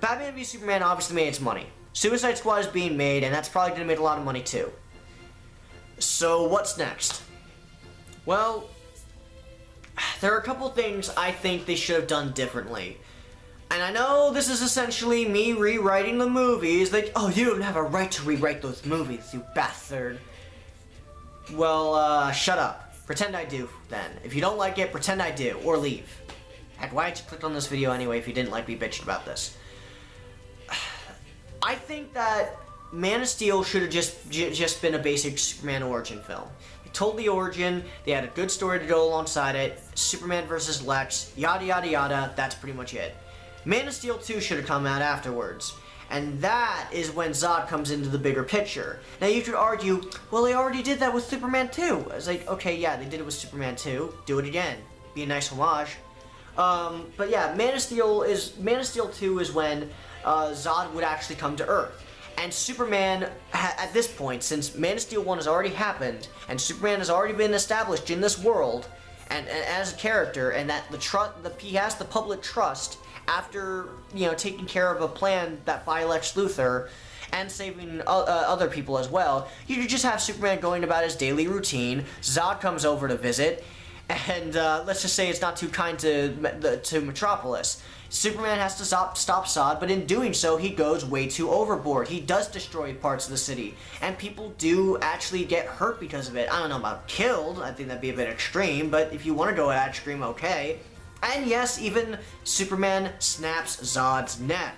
Batman v Superman obviously made its money. Suicide Squad is being made, and that's probably going to make a lot of money too. So what's next? Well, there are a couple things I think they should have done differently. And I know this is essentially me rewriting the movies. Like, oh, you don't have a right to rewrite those movies, you bastard. Well, shut up. Pretend I do, then. If you don't like it, pretend I do, or leave. Heck, why'd you click on this video anyway if you didn't like me bitching about this? I think that Man of Steel should have just been a basic Superman origin film. They told the origin, they had a good story to go alongside it, Superman versus Lex, yada yada yada, that's pretty much it. Man of Steel 2 should have come out afterwards. And that is when Zod comes into the bigger picture. Now you could argue, well, they already did that with Superman 2. It's like, okay, yeah, they did it with Superman 2, do it again. Be a nice homage. But yeah, Man of Steel 2 is when Zod would actually come to Earth. And Superman, at this point, since Man of Steel 1 has already happened, and Superman has already been established in this world, and as a character, and that he has the public trust after, you know, taking care of a plan that by Lex Luthor, and saving other people as well, you could just have Superman going about his daily routine, Zod comes over to visit, and let's just say it's not too kind to Metropolis. Superman has to stop Zod, but in doing so, he goes way too overboard. He does destroy parts of the city, and people do actually get hurt because of it. I don't know about killed, I think that'd be a bit extreme, but if you want to go at extreme, okay. And yes, even Superman snaps Zod's neck.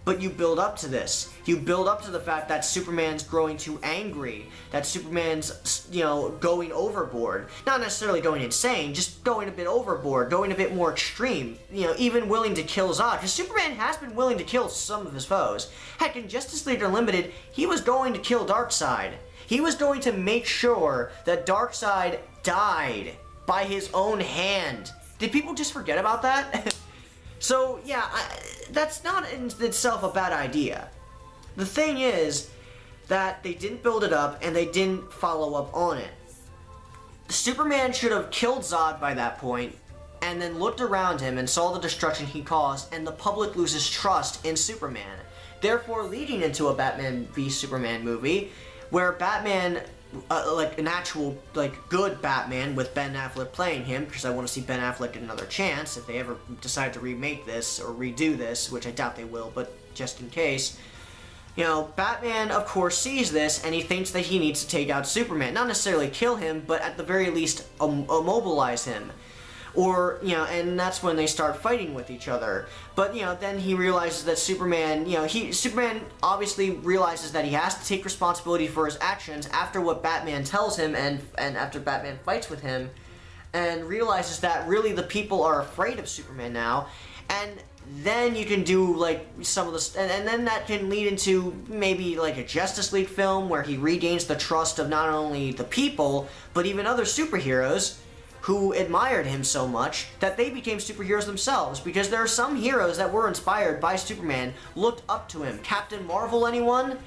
But you build up to this. You build up to the fact that Superman's growing too angry, that Superman's, you know, going overboard. Not necessarily going insane, just going a bit overboard, going a bit more extreme. You know, even willing to kill Zod, because Superman has been willing to kill some of his foes. Heck, in Justice League Unlimited, he was going to kill Darkseid. He was going to make sure that Darkseid died by his own hand. Did people just forget about that? So, yeah, that's not in itself a bad idea. The thing is that they didn't build it up and they didn't follow up on it. Superman should have killed Zod by that point and then looked around him and saw the destruction he caused, and the public loses trust in Superman. Therefore leading into a Batman v Superman movie where Batman, like an actual, like, good Batman with Ben Affleck playing him, because I want to see Ben Affleck get another chance if they ever decide to remake this or redo this, which I doubt they will, but just in case. You know, Batman, of course, sees this, and he thinks that he needs to take out Superman. Not necessarily kill him, but at the very least, immobilize him. Or, you know, and that's when they start fighting with each other. But, you know, then he realizes that Superman, you know, Superman obviously realizes that he has to take responsibility for his actions after what Batman tells him and after Batman fights with him, and realizes that really the people are afraid of Superman now. And then you can do, like, some of the, and then that can lead into maybe, like, a Justice League film where he regains the trust of not only the people, but even other superheroes who admired him so much that they became superheroes themselves, because there are some heroes that were inspired by Superman, looked up to him. Captain Marvel, anyone?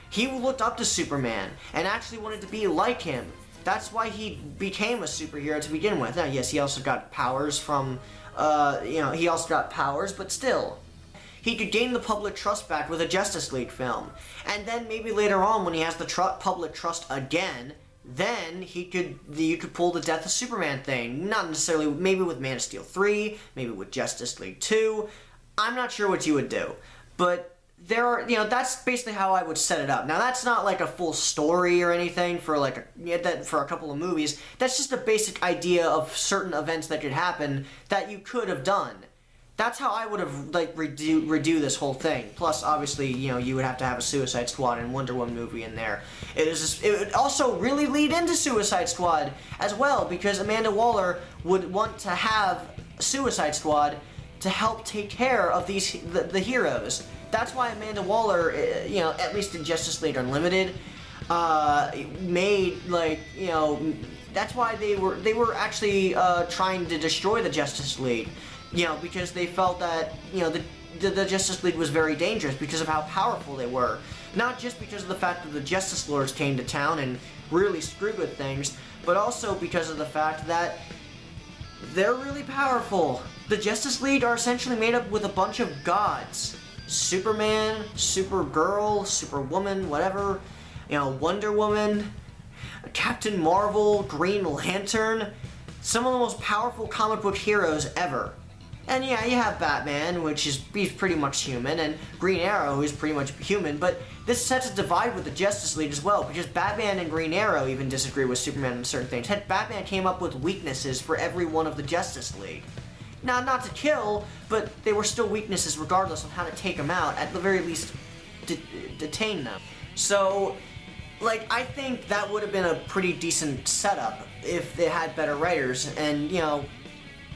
He looked up to Superman and actually wanted to be like him. That's why he became a superhero to begin with. Now, yes, he also got powers from, you know, he also got powers, but still. He could gain the public trust back with a Justice League film. And then maybe later on, when he has the public trust again, then you could pull the Death of Superman thing. Not necessarily, maybe with Man of Steel 3, maybe with Justice League 2. I'm not sure what you would do. But there are, you know, that's basically how I would set it up. Now, that's not like a full story or anything for like for a couple of movies. That's just a basic idea of certain events that could happen that you could have done. That's how I would have, like, redo this whole thing. Plus, obviously, you know, you would have to have a Suicide Squad and Wonder Woman movie in there. It would also really lead into Suicide Squad as well, because Amanda Waller would want to have Suicide Squad to help take care of the heroes. That's why Amanda Waller, you know, at least in Justice League Unlimited, made, like, you know, that's why they were actually trying to destroy the Justice League. You know, because they felt that, you know, the Justice League was very dangerous because of how powerful they were. Not just because of the fact that the Justice Lords came to town and really screwed with things, but also because of the fact that They're really powerful. The Justice League are essentially made up with a bunch of gods. Superman, Supergirl, Superwoman, whatever, Wonder Woman, Captain Marvel, Green Lantern, some of the most powerful comic book heroes ever. And yeah, you have Batman, he's pretty much human, and Green Arrow, who's pretty much human, but this sets a divide with the Justice League as well, because Batman and Green Arrow even disagree with Superman on certain things. Heck, Batman came up with weaknesses for every one of the Justice League. Now, not to kill, but they were still weaknesses regardless of how to take them out, at the very least, detain them. So, I think that would have been a pretty decent setup if they had better writers, and,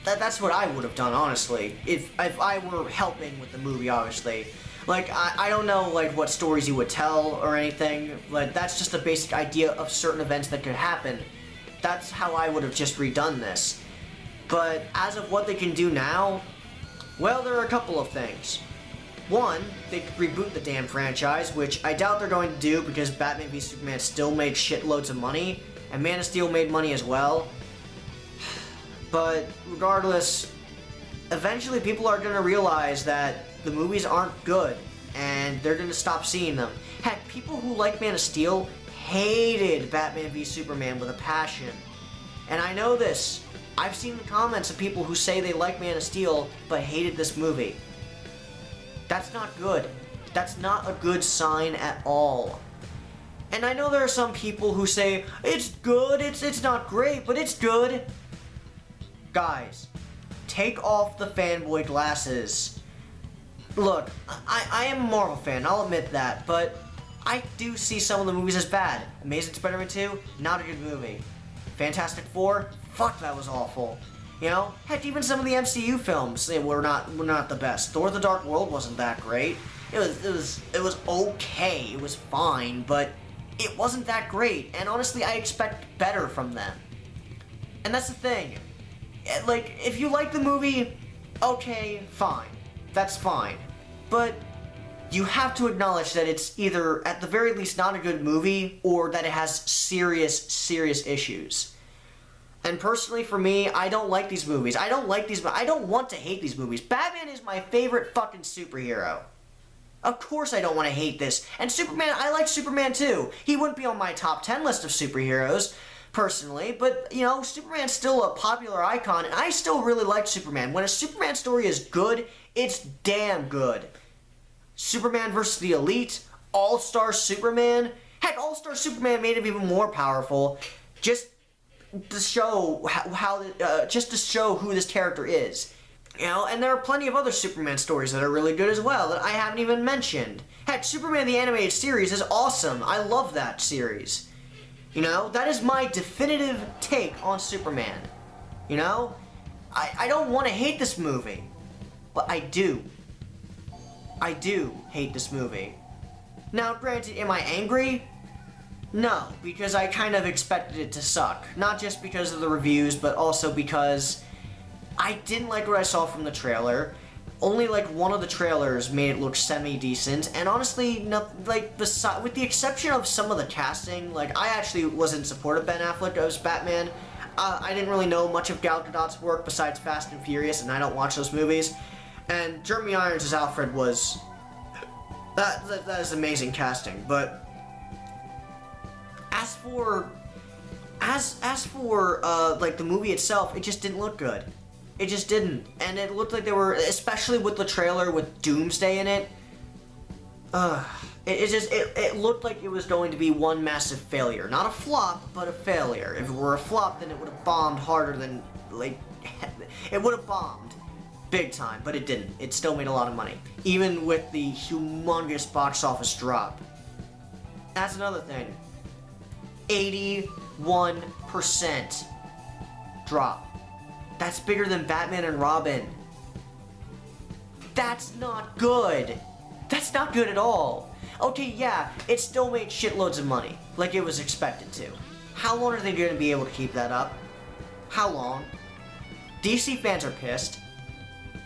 that's what I would have done, honestly, if I were helping with the movie, obviously. I don't know, what stories you would tell or anything, that's just a basic idea of certain events that could happen. That's how I would have just redone this. But as of what they can do now, well, there are a couple of things. One, they could reboot the damn franchise, which I doubt they're going to do because Batman v Superman still made shitloads of money, and Man of Steel made money as well. But regardless, eventually people are going to realize that the movies aren't good, and they're going to stop seeing them. Heck, people who like Man of Steel hated Batman v Superman with a passion. And I know this. I've seen the comments of people who say they like Man of Steel, but hated this movie. That's not good. That's not a good sign at all. And I know there are some people who say, it's good, it's not great, but it's good. Guys, take off the fanboy glasses. Look, I am a Marvel fan, I'll admit that, but I do see some of the movies as bad. Amazing Spider-Man 2, not a good movie. Fantastic Four, fuck, that was awful. Heck, even some of the MCU films were not the best. Thor: The Dark World wasn't that great. It was okay. It was fine, but it wasn't that great. And honestly, I expect better from them. And that's the thing. If you like the movie, okay, fine. That's fine. But you have to acknowledge that it's either, at the very least, not a good movie, or that it has serious issues. And personally, for me, I don't like these movies. I don't want to hate these movies. Batman is my favorite fucking superhero. Of course I don't want to hate this. And Superman, I like Superman too. He wouldn't be on my top 10 list of superheroes, personally, but, Superman's still a popular icon, and I still really like Superman. When a Superman story is good, it's damn good. Superman vs. the Elite, All-Star Superman. Heck, All-Star Superman made him even more powerful, just to show just to show who this character is. And there are plenty of other Superman stories that are really good as well that I haven't even mentioned. Heck, Superman the Animated Series is awesome. I love that series. That is my definitive take on Superman. I don't want to hate this movie, but I do. I do hate this movie. Now, granted, am I angry? No, because I kind of expected it to suck. Not just because of the reviews, but also because I didn't like what I saw from the trailer. Only one of the trailers made it look semi-decent, and honestly, with the exception of some of the casting, I actually was in support of Ben Affleck as Batman. I didn't really know much of Gal Gadot's work besides Fast and Furious, and I don't watch those movies. And Jeremy Irons as Alfred was... That is amazing casting, but... As for the movie itself, it just didn't look good. It just didn't. And it looked like they were, especially with the trailer with Doomsday in it, it looked like it was going to be one massive failure. Not a flop, but a failure. If it were a flop, then it would have bombed harder than, it would have bombed big time, but it didn't. It still made a lot of money, even with the humongous box office drop. That's another thing. 81% drop. That's bigger than Batman and Robin. That's not good. That's not good at all. Okay, yeah, it still made shitloads of money, like it was expected to. How long are they going to be able to keep that up? How long? DC fans are pissed.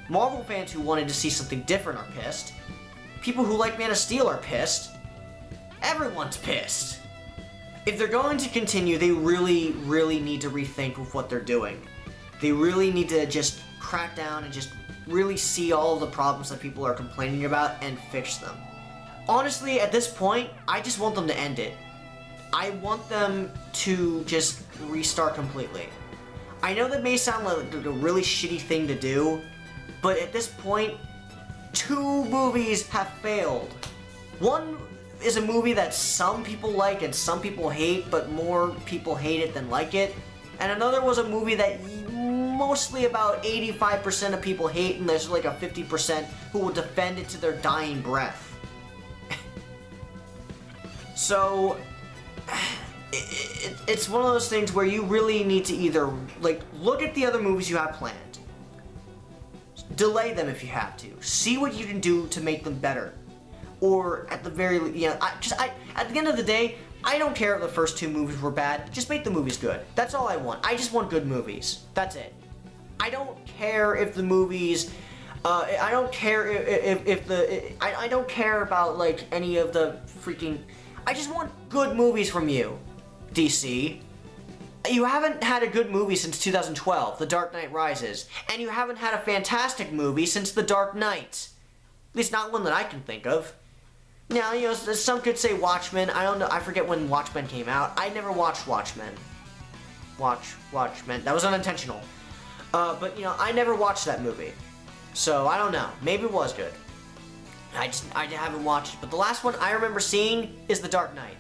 Marvel fans who wanted to see something different are pissed. People who like Man of Steel are pissed. Everyone's pissed. If they're going to continue, they really need to rethink of what they're doing. They really need to just crack down and just really see all of the problems that people are complaining about and fix them. Honestly, at this point, I just want them to end it. I want them to just restart completely. I know that may sound like a really shitty thing to do, but at this point, 2 movies have failed. One is a movie that some people like and some people hate, but more people hate it than like it. And another was a movie that mostly about 85% of people hate, and there's like a 50% who will defend it to their dying breath. So, it's one of those things where you really need to either, like, look at the other movies you have planned. Delay them if you have to. See what you can do to make them better. Or at the very, at the end of the day, I don't care if the first 2 movies were bad. Just make the movies good. That's all I want. I just want good movies. That's it. I don't care if the movies, I don't care I don't care about, like, any of the freaking, I just want good movies from you, DC. You haven't had a good movie since 2012, The Dark Knight Rises, and you haven't had a fantastic movie since The Dark Knight. At least not one that I can think of. Now, some could say Watchmen. I don't know. I forget when Watchmen came out. I never watched Watchmen. Watchmen. That was unintentional. But, I never watched that movie. So, I don't know. Maybe it was good. I haven't watched it. But the last one I remember seeing is The Dark Knight.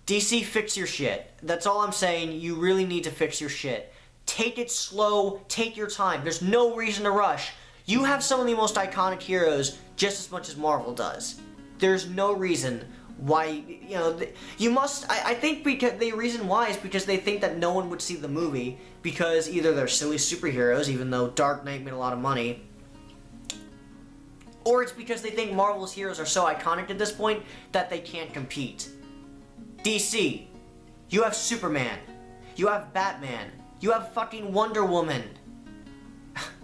DC, fix your shit. That's all I'm saying. You really need to fix your shit. Take it slow. Take your time. There's no reason to rush. You have some of the most iconic heroes just as much as Marvel does. There's no reason why, you must, I think because the reason why is because they think that no one would see the movie because either they're silly superheroes, even though Dark Knight made a lot of money, or it's because they think Marvel's heroes are so iconic at this point that they can't compete. DC, you have Superman, you have Batman, you have fucking Wonder Woman.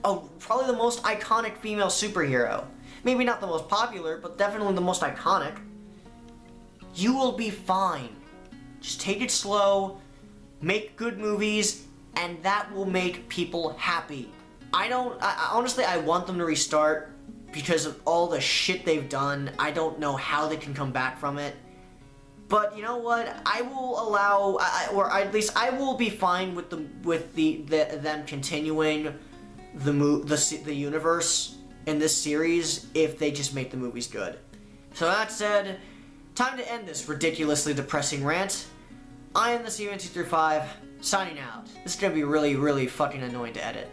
Oh, probably the most iconic female superhero. Maybe not the most popular, but definitely the most iconic. You will be fine. Just take it slow, make good movies, and that will make people happy. Honestly, I want them to restart because of all the shit they've done. I don't know how they can come back from it. But you know what? I will allow, or at least I will be fine with them continuing the universe in this series if they just make the movies good. So that said, time to end this ridiculously depressing rant. I am the C1235, signing out. This is gonna be really, really fucking annoying to edit.